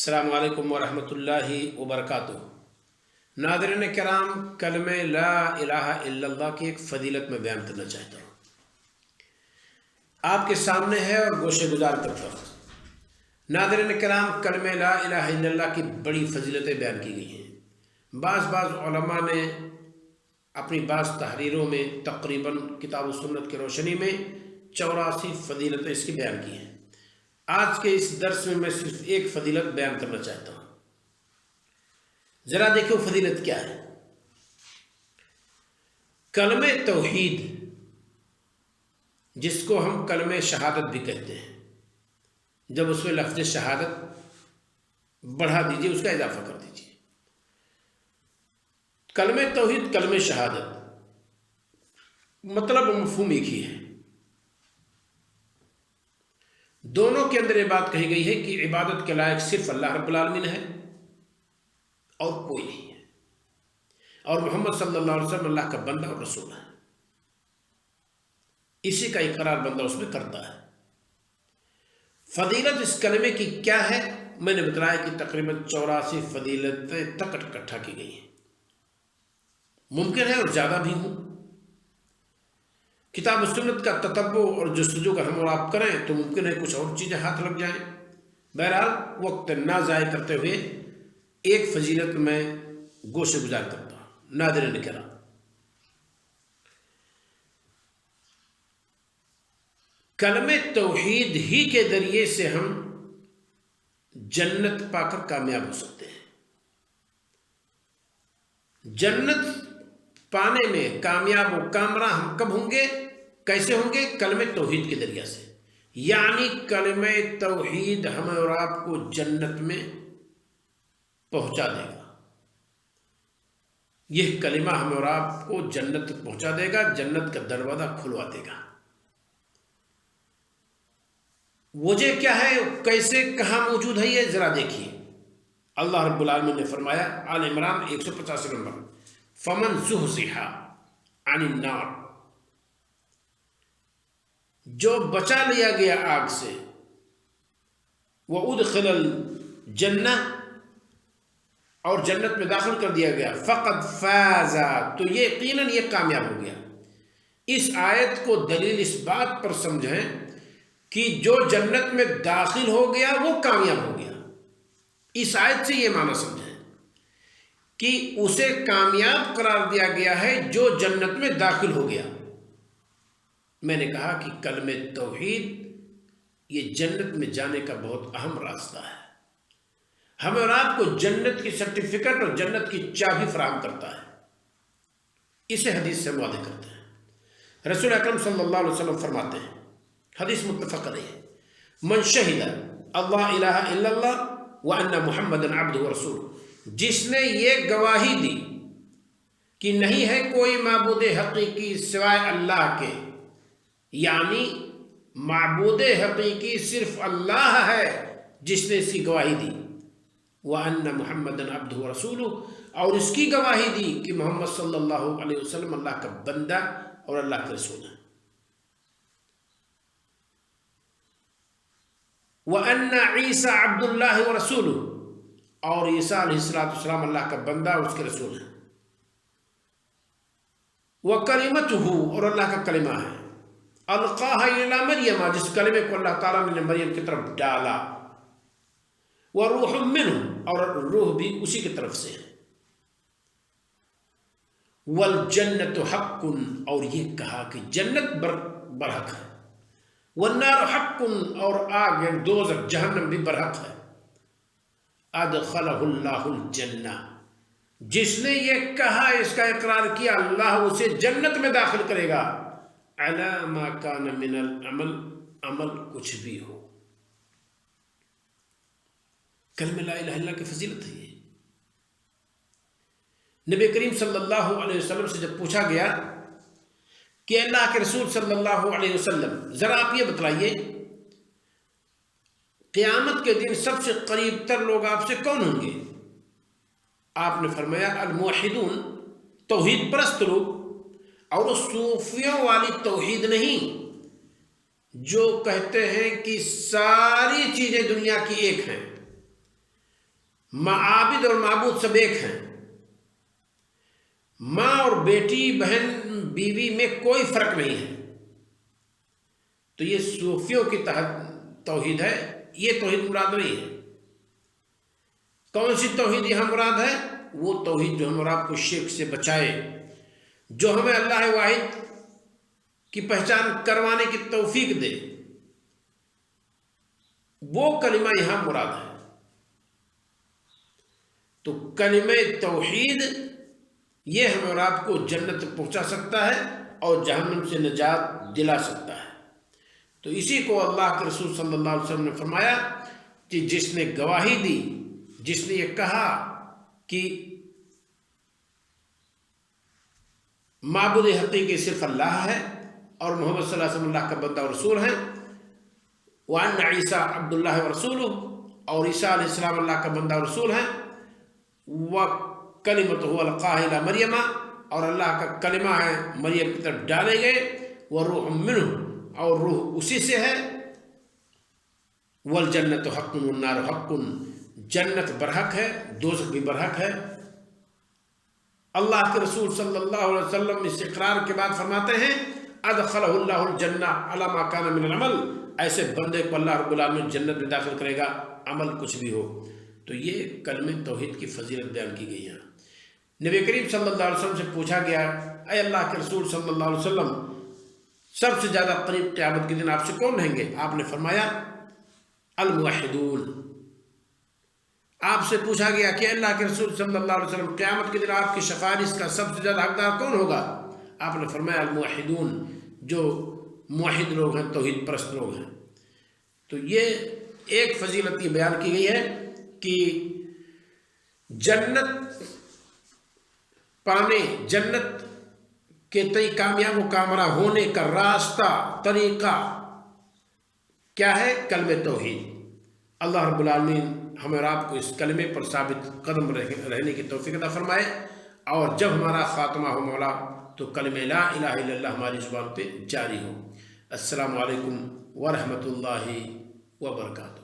السلام علیکم ورحمۃ اللہ وبرکاتہ۔ ناظرین کرام، کلمہ لا الہ الا اللہ کی ایک فضیلت میں بیان کرنا چاہتا ہوں، آپ کے سامنے ہے اور گوشے گزار کرتا ہوں۔ ناظرین کرام، کلمہ لا الہ الا اللہ کی بڑی فضیلتیں بیان کی گئی ہیں۔ بعض علماء نے اپنی بعض تحریروں میں تقریباً کتاب و سنت کی روشنی میں 84 فضیلتیں اس کی بیان کی ہیں۔ آج کے اس درس میں صرف ایک فضیلت بیان کرنا چاہتا ہوں۔ ذرا دیکھو فضیلت کیا ہے۔ کلمہ توحید، جس کو ہم کلمہ شہادت بھی کہتے ہیں، جب اس میں لفظ شہادت بڑھا دیجئے، اس کا اضافہ کر دیجئے۔ کلمہ توحید، کلمہ شہادت، مطلب و مفہوم ایک ہی ہے۔ دونوں کے اندر یہ بات کہی گئی ہے کہ عبادت کے لائق صرف اللہ رب العالمین ہے اور کوئی نہیں ہے، اور محمد صلی اللہ علیہ وسلم اللہ کا بندہ اور رسول ہے۔ اسی کا اقرار بندہ اس میں کرتا ہے۔ فضیلت اس کلمے کی کیا ہے؟ میں نے بتایا کہ تقریباً 84 فضیلتیں تک اکٹھا کی گئی ہیں۔ ممکن ہے اور زیادہ بھی ہوں۔ کتاب و سنت کا تتبع اور جستجو کا ہم اور آپ کریں تو ممکن ہے کچھ اور چیزیں ہاتھ لگ جائیں۔ بہرحال وقت نہ ضائع کرتے ہوئے ایک فضیلت میں گوشے گزار کرتا ہوں۔ ناظرین کرام، کلمہ توحید ہی کے ذریعے سے ہم جنت پا کر کامیاب ہو سکتے ہیں۔ جنت پانے میں کامیاب و کامراں ہم کب ہوں گے، کیسے ہوں گے؟ کلمہ توحید کے ذریعے سے۔ یعنی کلمہ توحید ہمیں اور آپ کو جنت میں پہنچا دے گا۔ یہ کلمہ ہمیں اور آپ کو جنت تک پہنچا دے گا، جنت کا دروازہ کھلوا دے گا۔ وجہ کیا ہے، کیسے، کہاں موجود ہے؟ یہ ذرا دیکھیے۔ اللہ رب العالمین نے فرمایا، آل عمران 185 نمبر، فمن زحزح عن النار، جو بچا لیا گیا آگ سے، وادخل الجنہ، اور جنت میں داخل کر دیا گیا، فقد فاز، تو یہ یقیناً یہ کامیاب ہو گیا۔ اس آیت کو دلیل اس بات پر سمجھیں کہ جو جنت میں داخل ہو گیا وہ کامیاب ہو گیا۔ اس آیت سے یہ معنی سمجھیں کہ اسے کامیاب قرار دیا گیا ہے جو جنت میں داخل ہو گیا۔ میں نے کہا کہ کلمہ توحید یہ جنت میں جانے کا بہت اہم راستہ ہے۔ ہمیں اور آپ کو جنت کی سرٹیفکیٹ اور جنت کی چابی فراہم کرتا ہے۔ اسے حدیث سے واضح کرتے ہیں۔ رسول اکرم صلی اللہ علیہ وسلم فرماتے ہیں، حدیث متفق علیہ، من شہد اللہ الہ الا اللہ وان محمد عبدہ ورسولہ، جس نے یہ گواہی دی کہ نہیں ہے کوئی معبود حقیقی سوائے اللہ کے، یعنی معبود حقیقی صرف اللہ ہے، جس نے اس کی گواہی دی، وَأَنَّ مُحَمَّدًا عَبْدُهُ وَرَسُولُهُ، اور اس کی گواہی دی کہ محمد صلی اللہ علیہ وسلم اللہ کا بندہ اور اللہ کا رسول ہے، وَأَنَّ عِيسَى عَبْدُ اللَّهِ وَرَسُولُهُ، اور عیسیٰ علیہ السلام اللہ کا بندہ اور اس کے رسول ہے، وَكَلِمَتُهُ، اور اللہ کا کلمہ ہے، القاها الى مریم، جس کلمے کو اللہ تعالیٰ نے مریم کی طرف ڈالا، وروح منہ، اور روح بھی اسی کی طرف سے ہے، والجنت حق، اور یہ کہا کہ جنت برحق ہے، والنار حق، اور آگ دوزخ جہنم بھی برحق ہے، ادخلہ اللہ الجنہ، جس نے یہ کہا، اس کا اقرار کیا، اللہ اسے جنت میں داخل کرے گا، علی ما کان من العمل، عمل کچھ بھی ہو۔ کلمہ لا الہ الا اللہ کی فضیلت ہے یہ۔ نبی کریم صلی اللہ علیہ وسلم سے جب پوچھا گیا کہ اللہ کے رسول صلی اللہ علیہ وسلم، ذرا آپ یہ بتلائیے، قیامت کے دن سب سے قریب تر لوگ آپ سے کون ہوں گے؟ آپ نے فرمایا، الموحدون، توحید پرست لوگ، اور وہ صوفیوں والی توحید نہیں جو کہتے ہیں کہ ساری چیزیں دنیا کی ایک ہیں، معابد اور معبود سب ایک ہیں، ماں اور بیٹی، بہن بیوی میں کوئی فرق نہیں ہے۔ تو یہ صوفیوں کی تحت توحید ہے، یہ توحید مراد نہیں ہے۔ کون سی توحید یہاں مراد ہے؟ وہ توحید جو ہم اور آپ کو شرک سے بچائے، جو ہمیں اللہ واحد کی پہچان کروانے کی توفیق دے، وہ کلمہ یہاں مراد ہے۔ تو کلمہ توحید یہ ہمیں اور آپ کو جنت پہنچا سکتا ہے اور جہنم سے نجات دلا سکتا ہے۔ تو اسی کو اللہ کے رسول صلی اللہ علیہ وسلم نے فرمایا کہ جس نے گواہی دی، جس نے یہ کہا کہ معبود حقیقی صرف اللہ ہے اور محمد صلی اللہ علیہ وسلم اللہ کا بندہ اور رسول ہے، وَأَنَّ عِيسَىٰ عَبْدُ اللَّهِ وَرَسُولُهُ، اور عیسیٰ علیہ السلام اللہ کا بندہ اور رسول ہے، وَكَلِمَتُهُ أَلْقَاهَا إِلَىٰ مَرْيَمَ، اور اللہ کا کلمہ ہے مریم کی طرف ڈالے گئے، وَرُوحٌ مِّنْهُ، اور روح اسی سے ہے، وَالْجَنَّةُ حَقٌّ وَالنَّارُ حَقٌّ، جنت برحق ہے، دوزخ بھی برحق ہے۔ اللہ کے رسول صلی اللہ علیہ وسلم اس اقرار کے بعد فرماتے ہیں ادخلہ اللہ الجنہ علی ما کان من العمل، ایسے بندے کو اللہ رب العالمین جنت میں داخل کرے گا، عمل کچھ بھی ہو۔ تو یہ کلمہ توحید کی فضیلت بیان کی گئی ہے۔ نبی کریم صلی اللہ علیہ وسلم سے پوچھا گیا، اے اللہ کے رسول صلی اللہ علیہ وسلم، سب سے زیادہ قریب قیامت کے دن آپ سے کون رہیں گے؟ آپ نے فرمایا الموحدون۔ آپ سے پوچھا گیا کہ اللہ کے رسول صلی اللہ علیہ وسلم، قیامت کے دن آپ کی سفارش کا سب سے زیادہ حقدار کون ہوگا؟ آپ نے فرمایا الموحدون، جو موحد لوگ ہیں، توحید پرست لوگ ہیں۔ تو یہ ایک فضیلت یہ بیان کی گئی ہے کہ جنت پانے، جنت کے تئیں کامیاب و کامرہ ہونے کا راستہ، طریقہ کیا ہے؟ کلمہ توحید۔ اللہ رب العالمین ہمیں اور آپ کو اس کلمے پر ثابت قدم رہنے کی توفیق عطا فرمائے، اور جب ہمارا خاتمہ ہو مولا تو کلمہ لا الہ الا اللہ ہماری زبان پہ جاری ہو۔ السلام علیکم ورحمۃ اللہ وبرکاتہ۔